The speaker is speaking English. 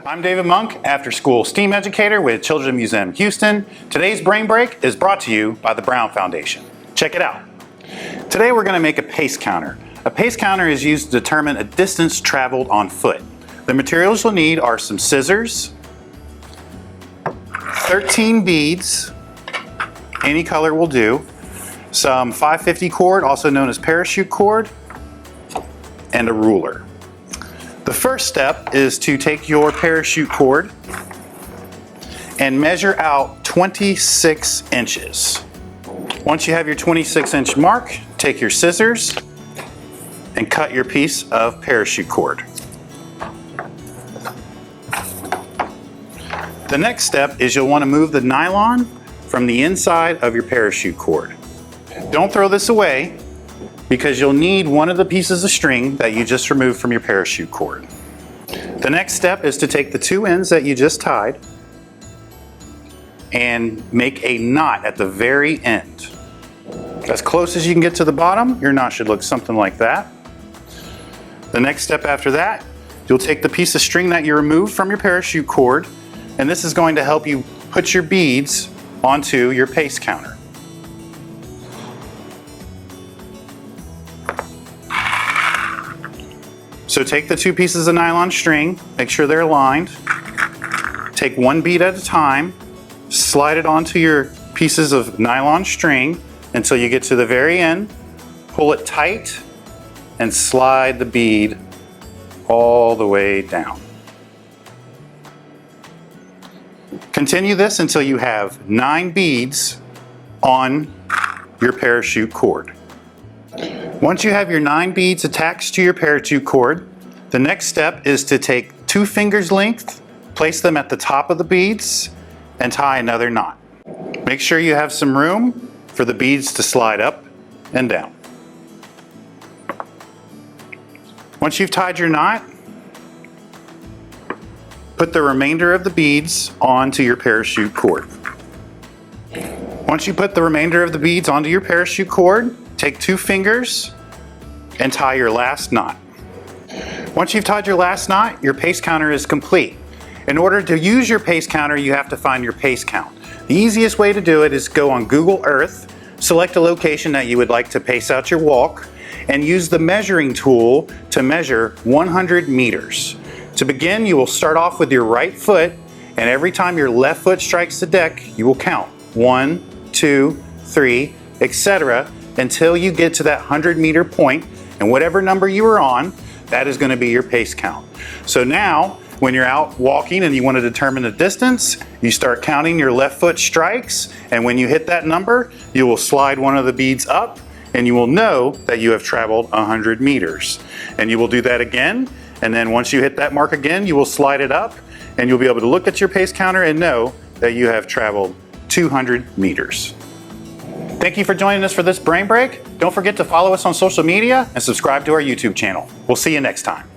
I'm David Monk, after-school STEAM educator with Children's Museum Houston. Today's Brain Break is brought to you by the Brown Foundation. Check it out. Today we're going to make a pace counter. A pace counter is used to determine a distance traveled on foot. The materials you'll need are some scissors, 13 beads, any color will do, some 550 cord, also known as parachute cord, and a ruler. The first step is to take your parachute cord and measure out 26 inches. Once you have your 26-inch mark, take your scissors and cut your piece of parachute cord. The next step is you'll want to move the nylon from the inside of your parachute cord. Don't throw this away, because you'll need one of the pieces of string that you just removed from your parachute cord. The next step is to take the two ends that you just tied and make a knot at the very end. As close as you can get to the bottom, your knot should look something like that. The next step after that, you'll take the piece of string that you removed from your parachute cord, and this is going to help you put your beads onto your pace counter. So take the two pieces of nylon string, make sure they're aligned, take one bead at a time, slide it onto your pieces of nylon string until you get to the very end, pull it tight, and slide the bead all the way down. Continue this until you have 9 beads on your parachute cord. Once you have your 9 beads attached to your parachute cord, the next step is to take 2 fingers length, place them at the top of the beads, and tie another knot. Make sure you have some room for the beads to slide up and down. Once you've tied your knot, put the remainder of the beads onto your parachute cord. Once you put the remainder of the beads onto your parachute cord, take 2 fingers and tie your last knot. Once you've tied your last knot, your pace counter is complete. In order to use your pace counter, you have to find your pace count. The easiest way to do it is go on Google Earth, select a location that you would like to pace out your walk, and use the measuring tool to measure 100 meters. To begin, you will start off with your right foot, and every time your left foot strikes the deck, you will count 1, 2, 3, etc. until you get to that 100-meter point, and whatever number you are on, that is going to be your pace count. So now, when you're out walking and you want to determine the distance, you start counting your left foot strikes, and when you hit that number, you will slide one of the beads up, and you will know that you have traveled 100 meters. And you will do that again, and then once you hit that mark again, you will slide it up, and you'll be able to look at your pace counter and know that you have traveled 200 meters. Thank you for joining us for this Brain Break. Don't forget to follow us on social media and subscribe to our YouTube channel. We'll see you next time.